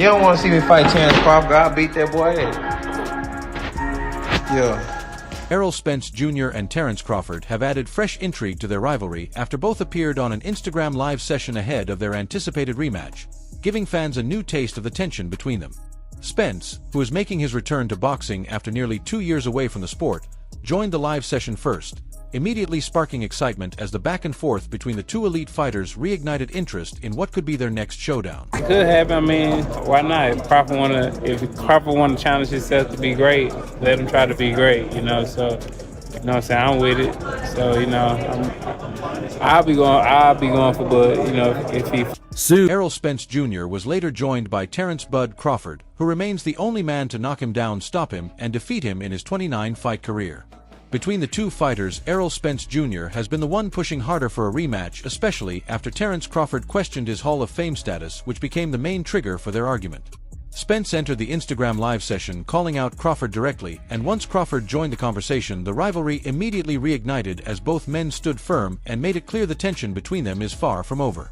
You don't want to see me fight Terence Crawford. I'll beat that boy ass. Yeah. Errol Spence Jr. and Terence Crawford have added fresh intrigue to their rivalry after both appeared on an Instagram live session ahead of their anticipated rematch, giving fans a new taste of the tension between them. Spence, who is making his return to boxing after nearly 2 years away from the sport, joined the live session first, immediately sparking excitement as the back and forth between the two elite fighters reignited interest in what could be their next showdown. It could happen. I mean, why not? If Crawford want to challenge himself to be great, let him try to be great, you know. So, you know what I'm saying, I'm with it. So, you know, I'll be going for Bud, you know, if he Errol Spence Jr. was later joined by Terence "Bud" Crawford, who remains the only man to knock him down, stop him, and defeat him in his 29-fight career. Between the two fighters, Errol Spence Jr. has been the one pushing harder for a rematch, especially after Terence Crawford questioned his Hall of Fame status, which became the main trigger for their argument. Spence entered the Instagram live session calling out Crawford directly, and once Crawford joined the conversation, the rivalry immediately reignited as both men stood firm and made it clear the tension between them is far from over.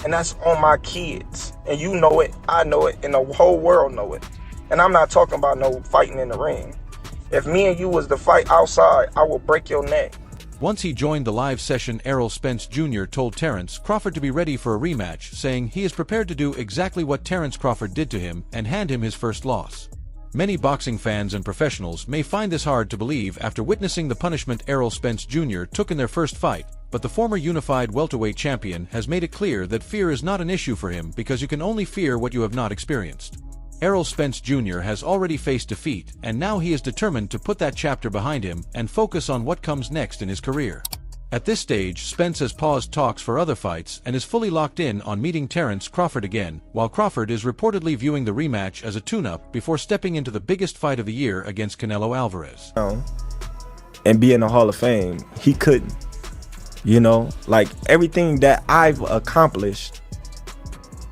And that's on my kids. And you know it, I know it, and the whole world know it. And I'm not talking about no fighting in the ring. If me and you was to fight outside, I will break your neck. Once he joined the live session, Errol Spence Jr. told Terence Crawford to be ready for a rematch, saying he is prepared to do exactly what Terence Crawford did to him and hand him his first loss. Many boxing fans and professionals may find this hard to believe after witnessing the punishment Errol Spence Jr. took in their first fight, but the former unified welterweight champion has made it clear that fear is not an issue for him because you can only fear what you have not experienced. Errol Spence Jr. has already faced defeat, and now he is determined to put that chapter behind him and focus on what comes next in his career. At this stage, Spence has paused talks for other fights and is fully locked in on meeting Terence Crawford again, while Crawford is reportedly viewing the rematch as a tune-up before stepping into the biggest fight of the year against Canelo Alvarez. And be in the Hall of Fame, he couldn't. You know, like everything that I've accomplished,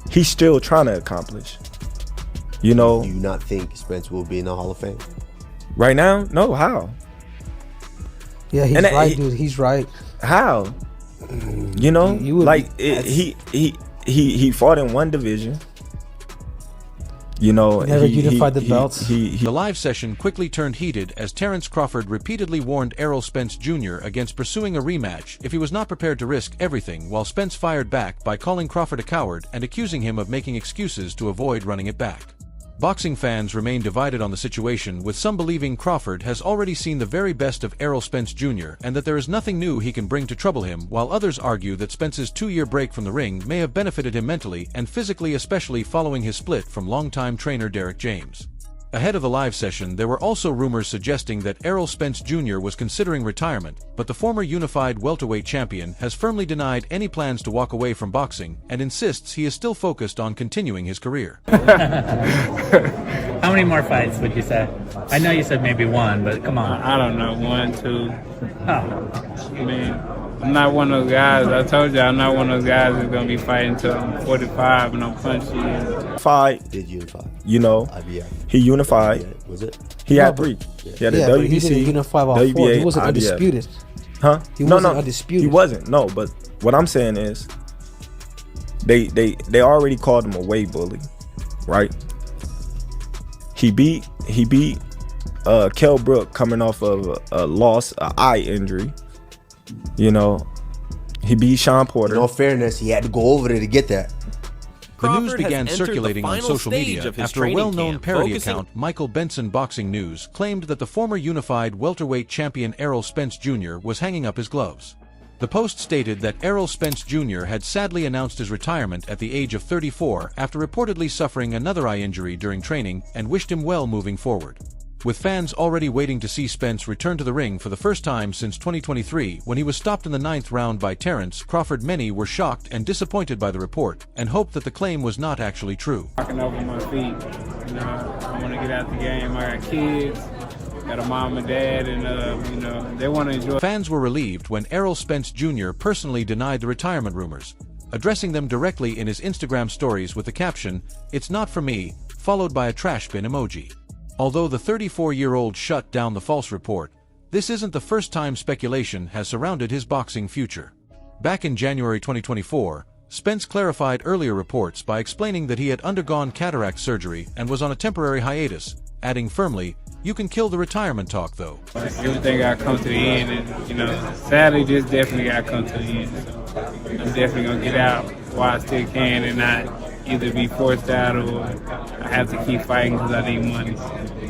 he's still trying to accomplish. You know, do you not think Spence will be in the Hall of Fame right now? No, how? Yeah, he's right, dude. He's right. How? You know, like he fought in one division. You know, never unified the belts. The live session quickly turned heated as Terence Crawford repeatedly warned Errol Spence Jr. against pursuing a rematch if he was not prepared to risk everything, while Spence fired back by calling Crawford a coward and accusing him of making excuses to avoid running it back. Boxing fans remain divided on the situation, with some believing Crawford has already seen the very best of Errol Spence Jr. and that there is nothing new he can bring to trouble him, while others argue that Spence's 2-year break from the ring may have benefited him mentally and physically, especially following his split from longtime trainer Derek James. Ahead of the live session, there were also rumors suggesting that Errol Spence Jr. was considering retirement, but the former unified welterweight champion has firmly denied any plans to walk away from boxing and insists he is still focused on continuing his career. How many more fights would you say? I know you said maybe one, but come on. I don't know, 1, 2. Oh. I mean, I'm not one of those guys. I told you I'm not one of those guys who's gonna be fighting until I'm 45 and I'm punchy. Fight. Did unify? You know, he unified. Yeah, was it? He had 3. He had the but WBC, he didn't unify all 4. WBA, He wasn't IBF. undisputed. Huh? He wasn't undisputed. He wasn't. No, but what I'm saying is, they already called him a weight bully, right? He beat Kell Brook coming off of a loss, an eye injury. You know, he beat Sean Porter. In all fairness, he had to go over there to get that. The news began circulating on social media after a well-known parody account, Michael Benson Boxing News, claimed that the former unified welterweight champion Errol Spence Jr. was hanging up his gloves. The post stated that Errol Spence Jr. had sadly announced his retirement at the age of 34 after reportedly suffering another eye injury during training, and wished him well moving forward. With fans already waiting to see Spence return to the ring for the first time since 2023 when he was stopped in the 9th round by Terence Crawford, many were shocked and disappointed by the report and hoped that the claim was not actually true. Walking over my feet, you know, I want to get out the game. I got kids, got a mom and dad, and you know, they want to enjoy. Fans were relieved when Errol Spence Jr. personally denied the retirement rumors, addressing them directly in his Instagram stories with the caption, "It's not for me," followed by a trash bin emoji. Although the 34-year-old shut down the false report, this isn't the first time speculation has surrounded his boxing future. Back in January 2024, Spence clarified earlier reports by explaining that he had undergone cataract surgery and was on a temporary hiatus, adding firmly, "You can kill the retirement talk, though." Everything got to come to the end, and sadly, this definitely got to come to the end. So I'm definitely gonna get out while I still can, and not either be forced out or I have to keep fighting because I need money.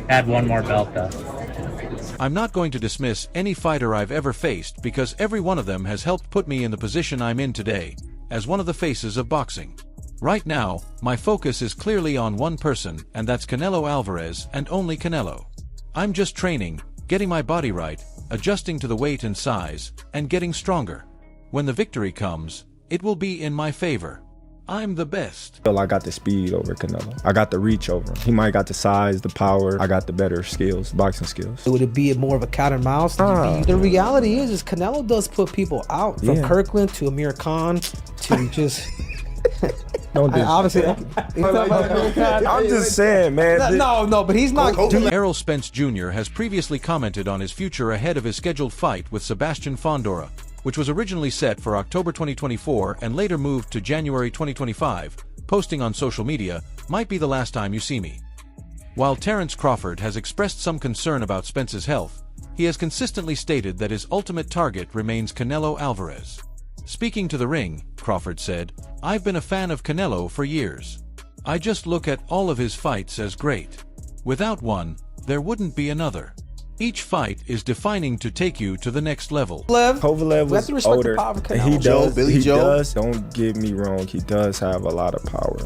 Add one more belt, though. I'm not going to dismiss any fighter I've ever faced because every one of them has helped put me in the position I'm in today, as one of the faces of boxing. Right now, my focus is clearly on one person, and that's Canelo Alvarez, and only Canelo. I'm just training, getting my body right, adjusting to the weight and size, and getting stronger. When the victory comes, it will be in my favor. I'm the best. I got the speed over Canelo. I got the reach over him. He might got the size, the power. I got the better skills, boxing skills. Would it be more of a cat and mouse? The reality is Canelo does put people out, from Kirkland to Amir Khan to just... Obviously, I'm just saying, man. No, but he's not. Errol Spence Jr. has previously commented on his future ahead of his scheduled fight with Sebastian Fondora, which was originally set for October 2024 and later moved to January 2025, posting on social media, "Might be the last time you see me." While Terence Crawford has expressed some concern about Spence's health, he has consistently stated that his ultimate target remains Canelo Alvarez. Speaking to The Ring, Crawford said, "I've been a fan of Canelo for years. I just look at all of his fights as great. Without one, there wouldn't be another. Each fight is defining to take you to the next level." Kovalev was older. He does. Don't get me wrong. He does have a lot of power,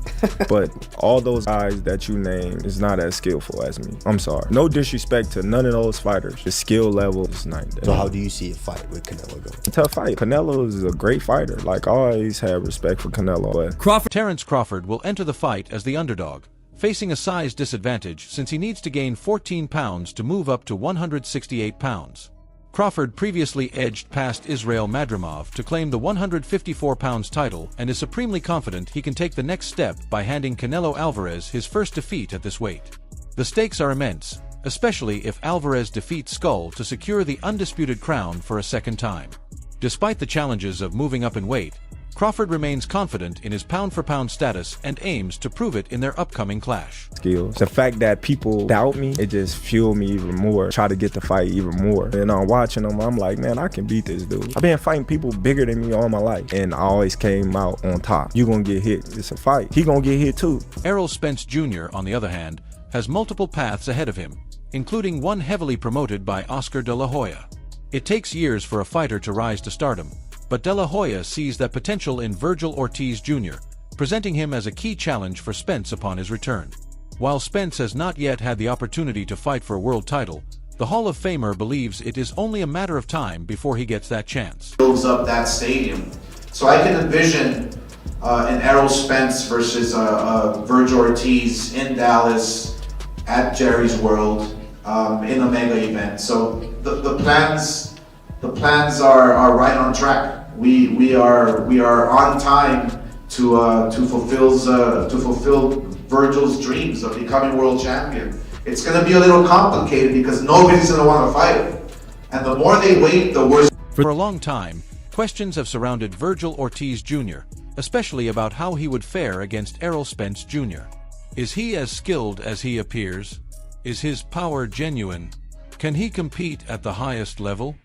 but all those guys that you name is not as skillful as me. I'm sorry. No disrespect to none of those fighters. The skill level is not there. So how do you see a fight with Canelo going? Tough fight. Canelo is a great fighter. Like, I always have respect for Canelo. But Terence Crawford will enter the fight as the underdog, facing a size disadvantage since he needs to gain 14 pounds to move up to 168 pounds. Crawford previously edged past Israel Madrimov to claim the 154 pounds title and is supremely confident he can take the next step by handing Canelo Alvarez his first defeat at this weight. The stakes are immense, especially if Alvarez defeats Skull to secure the undisputed crown for a second time. Despite the challenges of moving up in weight, Crawford remains confident in his pound-for-pound status and aims to prove it in their upcoming clash. Skills. The fact that people doubt me, it just fueled me even more. Try to get the fight even more. And I'm watching them, I'm like, man, I can beat this dude. I've been fighting people bigger than me all my life, and I always came out on top. You gonna get hit. It's a fight. He gonna get hit too. Errol Spence Jr., on the other hand, has multiple paths ahead of him, including one heavily promoted by Oscar de la Hoya. It takes years for a fighter to rise to stardom, but De La Hoya sees that potential in Vergil Ortiz Jr., presenting him as a key challenge for Spence upon his return. While Spence has not yet had the opportunity to fight for a world title, the Hall of Famer believes it is only a matter of time before he gets that chance. Builds up that stadium. So I can envision an Errol Spence versus Vergil Ortiz in Dallas at Jerry's World in a mega event. So the plans are right on track. We are on time to fulfill Virgil's dreams of becoming world champion. It's going to be a little complicated because nobody's going to want to fight him, and the more they wait, the worse. For a long time, questions have surrounded Vergil Ortiz Jr., especially about how he would fare against Errol Spence Jr. Is he as skilled as he appears? Is his power genuine? Can he compete at the highest level?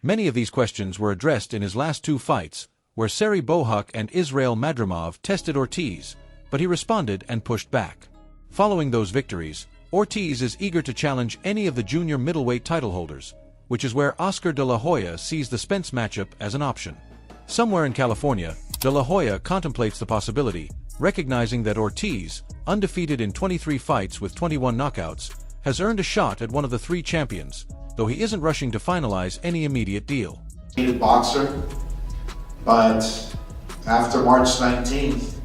Many of these questions were addressed in his last two fights, where Seri Bohuk and Israel Madrimov tested Ortiz, but he responded and pushed back. Following those victories, Ortiz is eager to challenge any of the junior middleweight title holders, which is where Oscar de la Hoya sees the Spence matchup as an option. Somewhere in California, de la Hoya contemplates the possibility, recognizing that Ortiz, undefeated in 23 fights with 21 knockouts, has earned a shot at one of the three champions, though he isn't rushing to finalize any immediate deal. He's a boxer, but after March 19th,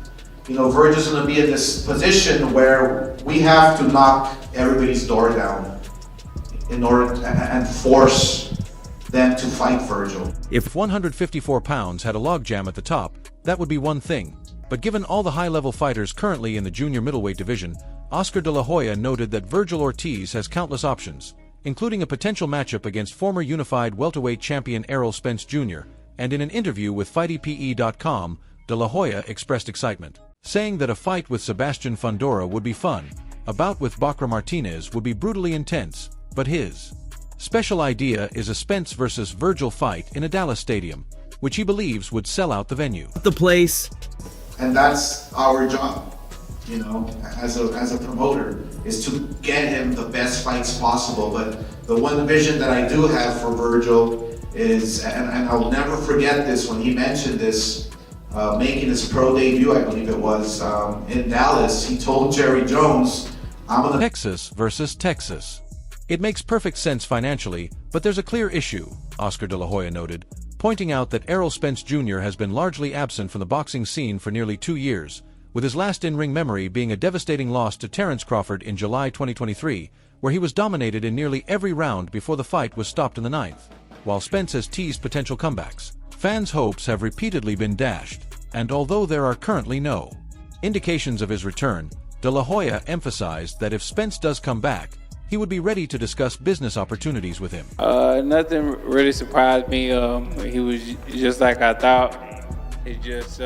Virgil's going to be in this position where we have to knock everybody's door down in order and force them to fight Vergil. If 154 pounds had a logjam at the top, that would be one thing. But given all the high-level fighters currently in the junior middleweight division, Oscar de la Hoya noted that Vergil Ortiz has countless options, including a potential matchup against former unified welterweight champion Errol Spence Jr., and in an interview with FightEPE.com, De La Hoya expressed excitement, saying that a fight with Sebastian Fundora would be fun, a bout with Bakra Martinez would be brutally intense, but his special idea is a Spence versus Virgil fight in a Dallas stadium, which he believes would sell out the venue. The place. And that's our job, you know, as a promoter, is to get him the best fights possible. But the one vision that I do have for Virgil is, and I'll never forget this, when he mentioned this, making his pro debut, I believe it was, in Dallas, he told Jerry Jones, I'm gonna... Texas versus Texas. It makes perfect sense financially, but there's a clear issue, Oscar De La Hoya noted, pointing out that Errol Spence Jr. has been largely absent from the boxing scene for nearly 2 years, with his last in-ring memory being a devastating loss to Terence Crawford in July 2023, where he was dominated in nearly every round before the fight was stopped in the 9th. While Spence has teased potential comebacks, fans' hopes have repeatedly been dashed, and although there are currently no indications of his return, De La Hoya emphasized that if Spence does come back, he would be ready to discuss business opportunities with him. Nothing really surprised me. He was just like I thought. It just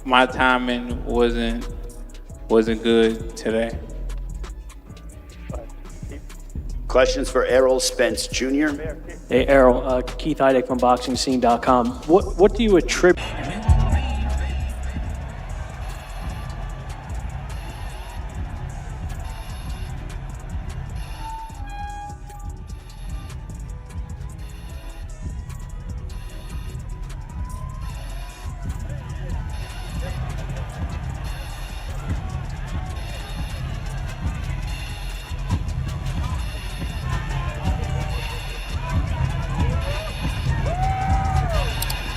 my timing wasn't good today. Questions for Errol Spence Jr. Hey Errol, Keith Heideck from BoxingScene.com. What do you attribute?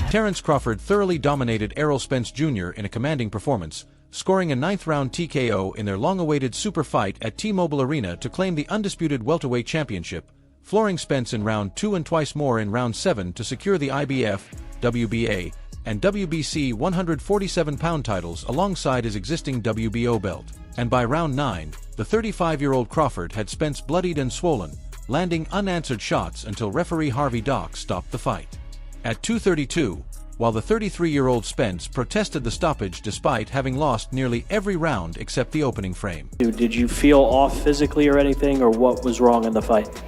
Terence Crawford thoroughly dominated Errol Spence Jr. in a commanding performance, scoring a 9th-round TKO in their long-awaited super fight at T-Mobile Arena to claim the undisputed welterweight championship, flooring Spence in round 2 and twice more in round 7 to secure the IBF, WBA, and WBC 147-pound titles alongside his existing WBO belt. And by round 9, the 35-year-old Crawford had Spence bloodied and swollen, landing unanswered shots until referee Harvey Dock stopped the fight. At 2:32, while the 33-year-old Spence protested the stoppage despite having lost nearly every round except the opening frame. Did you feel off physically or anything, or what was wrong in the fight?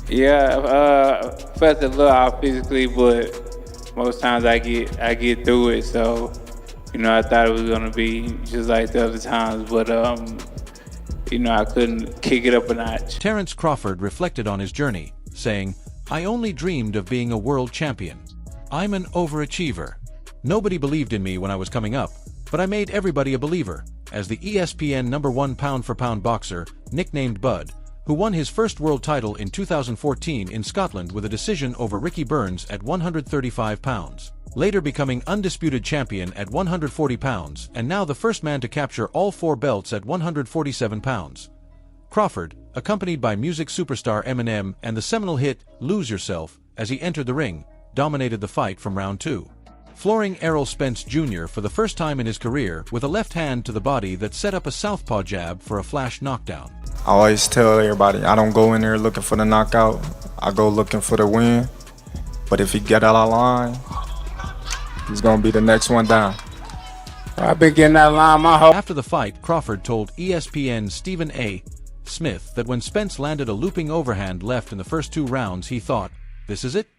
Yeah, felt a little off physically, but most times I get through it. So, you know, I thought it was gonna be just like the other times, but you know, I couldn't kick it up a notch. Terence Crawford reflected on his journey, saying, I only dreamed of being a world champion. I'm an overachiever. Nobody believed in me when I was coming up, but I made everybody a believer, as the ESPN #1 pound-for-pound boxer, nicknamed Bud, who won his first world title in 2014 in Scotland with a decision over Ricky Burns at 135 pounds, later becoming undisputed champion at 140 pounds and now the first man to capture all 4 belts at 147 pounds. Crawford, accompanied by music superstar Eminem and the seminal hit Lose Yourself as he entered the ring, dominated the fight from round 2, flooring Errol Spence Jr. for the first time in his career with a left hand to the body that set up a southpaw jab for a flash knockdown. I always tell everybody, I don't go in there looking for the knockout. I go looking for the win. But if he get out of line, he's going to be the next one down. I've been getting that line my whole... After the fight, Crawford told ESPN's Stephen A. Smith that when Spence landed a looping overhand left in the first 2 rounds, he thought, this is it?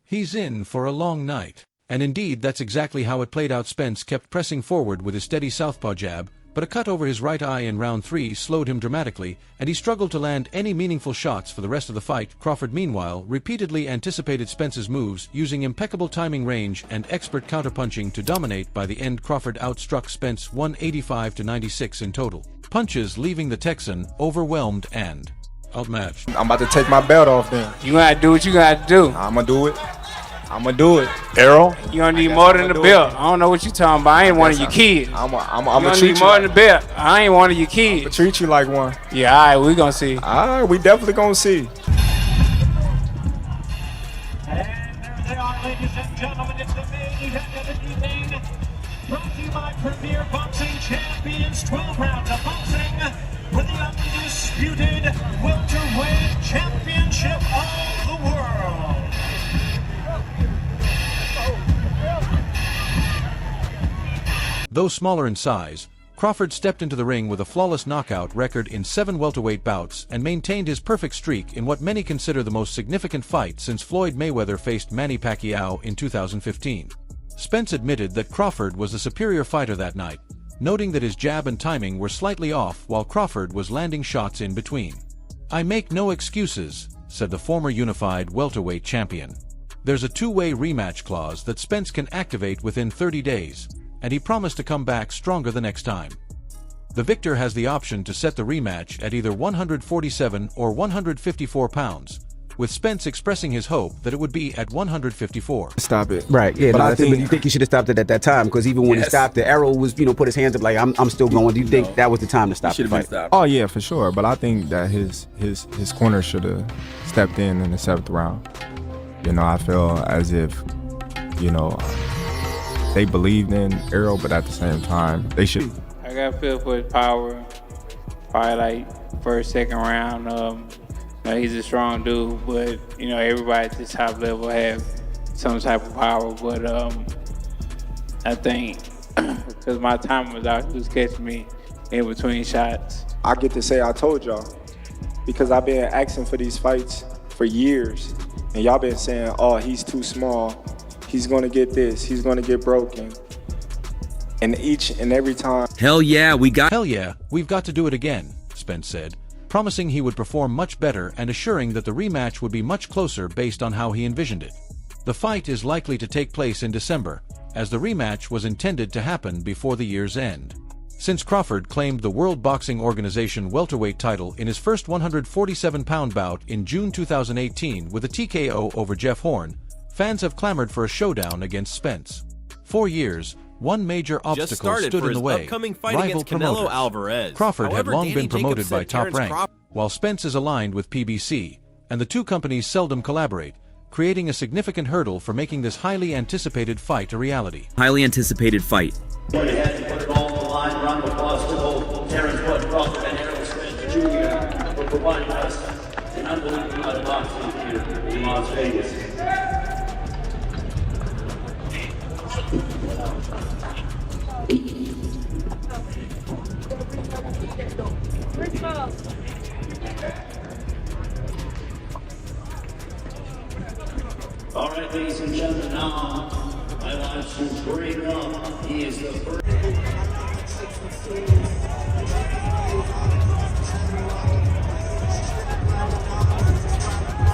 He's in for a long night. And indeed, that's exactly how it played out. Spence kept pressing forward with his steady southpaw jab, but a cut over his right eye in round 3 slowed him dramatically, and he struggled to land any meaningful shots for the rest of the fight. Crawford, meanwhile, repeatedly anticipated Spence's moves, using impeccable timing range and expert counterpunching to dominate. By the end, Crawford outstruck Spence 185-96 in total punches, leaving the Texan overwhelmed and outmatched. I'm about to take my belt off then. You gotta do what you gotta do. I'm gonna do it. I'm gonna do it. Errol, you don't need more than the belt. I don't know what you talking about. I ain't one of your kids. I'm gonna treat need you more than the belt. I ain't one of your kids. I'm gonna treat you like one. Yeah, all right, we gonna see. All right, we definitely gonna see. And there they are, ladies and gentlemen. It's the main event of the evening. Brought to you by Premier Boxing Champions. 12 rounds of boxing for the undisputed welterweight championship of the world. Though smaller in size, Crawford stepped into the ring with a flawless knockout record in 7 welterweight bouts and maintained his perfect streak in what many consider the most significant fight since Floyd Mayweather faced Manny Pacquiao in 2015. Spence admitted that Crawford was the superior fighter that night, noting that his jab and timing were slightly off while Crawford was landing shots in between. "I make no excuses," said the former unified welterweight champion. There's a two-way rematch clause that Spence can activate within 30 days, and he promised to come back stronger the next time. The victor has the option to set the rematch at either 147 or 154 pounds, with Spence expressing his hope that it would be at 154. Stop it. Right, yeah, but no, I think you think he should have stopped it at that time, because even when he stopped it, Errol was, put his hands up like, I'm still going. Do you think that was the time to stop the fight? Oh yeah, for sure. But I think that his corner should have stepped in the 7th round. I feel as if, they believed in Errol, but at the same time, they should. I got feel for his power. Probably like first, second round. He's a strong dude, but everybody at this top level have some type of power. But I think because my time was out, he was catching me in between shots. I get to say I told y'all, because I've been asking for these fights for years, and y'all been saying, "Oh, he's too small. He's gonna get this. He's gonna get broken." And each and every time, Hell yeah, we've got to do it again, Spence said, promising he would perform much better and assuring that the rematch would be much closer based on how he envisioned it. The fight is likely to take place in December, as the rematch was intended to happen before the year's end. Since Crawford claimed the World Boxing Organization welterweight title in his first 147-pound bout in June 2018 with a TKO over Jeff Horn, fans have clamored for a showdown against Spence. 4 years, one major obstacle stood in the way: rival promoters. Crawford had long been promoted by Top Rank, while Spence is aligned with PBC, and the two companies seldom collaborate, creating a significant hurdle for making this highly anticipated fight a reality. Highly anticipated fight. Put it all on the line. Round of applause to both Terence Crawford and Errol Spence Jr. for providing us an unbelievable amount of boxing here in Las Vegas. All right, ladies and gentlemen, now I want to bring up, he is the first.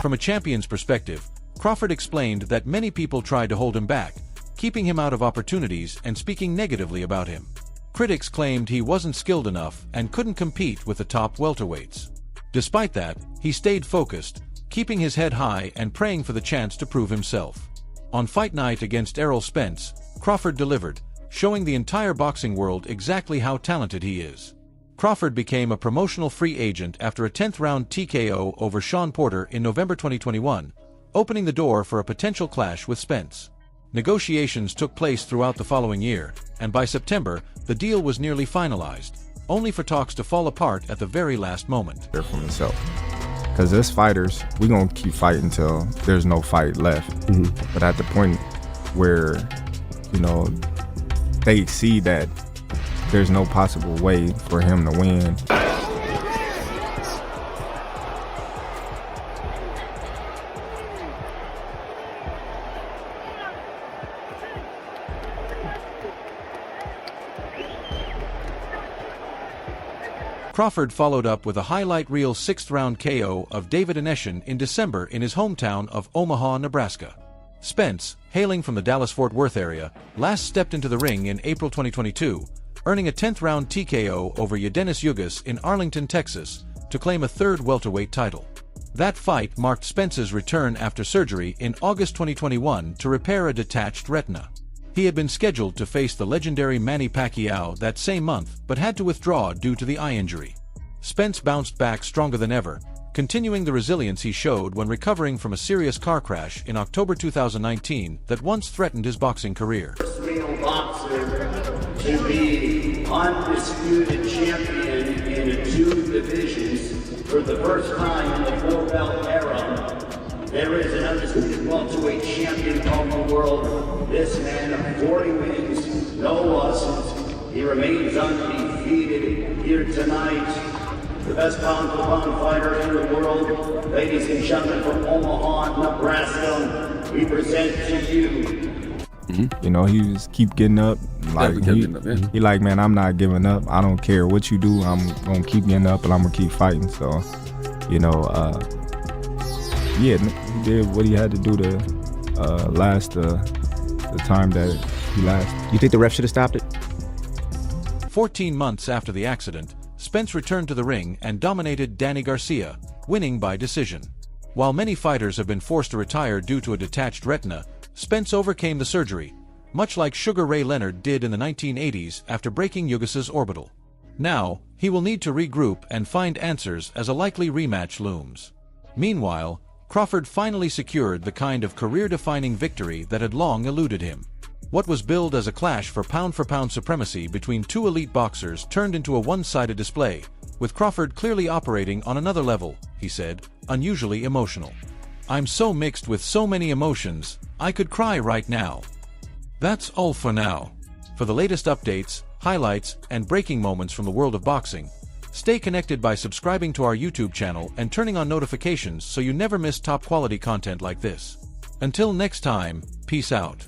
From a champion's perspective, Crawford explained that many people tried to hold him back, keeping him out of opportunities and speaking negatively about him. Critics claimed he wasn't skilled enough and couldn't compete with the top welterweights. Despite that, he stayed focused, keeping his head high and praying for the chance to prove himself. On fight night against Errol Spence, Crawford delivered, showing the entire boxing world exactly how talented he is. Crawford became a promotional free agent after a 10th-round TKO over Sean Porter in November 2021, opening the door for a potential clash with Spence. Negotiations took place throughout the following year, and by September, the deal was nearly finalized, only for talks to fall apart at the very last moment. For himself. Because as fighters, we're going to keep fighting until there's no fight left. Mm-hmm. But at the point where, they see that there's no possible way for him to win. Crawford followed up with a highlight reel 6th-round KO of David Aneshin in December in his hometown of Omaha, Nebraska. Spence, hailing from the Dallas-Fort Worth area, last stepped into the ring in April 2022, earning a 10th-round TKO over Yadenis Yugas in Arlington, Texas, to claim a 3rd welterweight title. That fight marked Spence's return after surgery in August 2021 to repair a detached retina. He had been scheduled to face the legendary Manny Pacquiao that same month, but had to withdraw due to the eye injury. Spence bounced back stronger than ever, continuing the resilience he showed when recovering from a serious car crash in October 2019 that once threatened his boxing career. First real boxer to be undisputed champion in 2 divisions for the first time in the 4-belt era. There is an undisputed welterweight champion of the world. This man, 40 wins, no losses, He remains undefeated here tonight. The best pound-for-pound fighter in the world, ladies and gentlemen, from Omaha, Nebraska, we present to you. You know, he just keep getting up. Like he like, man, I'm not giving up. I don't care what you do. I'm gonna keep getting up and I'm gonna keep fighting. So, you know, yeah, he did what he had to do to last the time that he lasted. You think the ref should have stopped it? 14 months after the accident, Spence returned to the ring and dominated Danny Garcia, winning by decision. While many fighters have been forced to retire due to a detached retina, Spence overcame the surgery, much like Sugar Ray Leonard did in the 1980s after breaking Ugas's orbital. Now, he will need to regroup and find answers as a likely rematch looms. Meanwhile, Crawford finally secured the kind of career-defining victory that had long eluded him. What was billed as a clash for pound-for-pound supremacy between two elite boxers turned into a one-sided display, with Crawford clearly operating on another level, he said, unusually emotional. "I'm so mixed with so many emotions, I could cry right now." That's all for now. For the latest updates, highlights, and breaking moments from the world of boxing, stay connected by subscribing to our YouTube channel and turning on notifications so you never miss top-quality content like this. Until next time, peace out.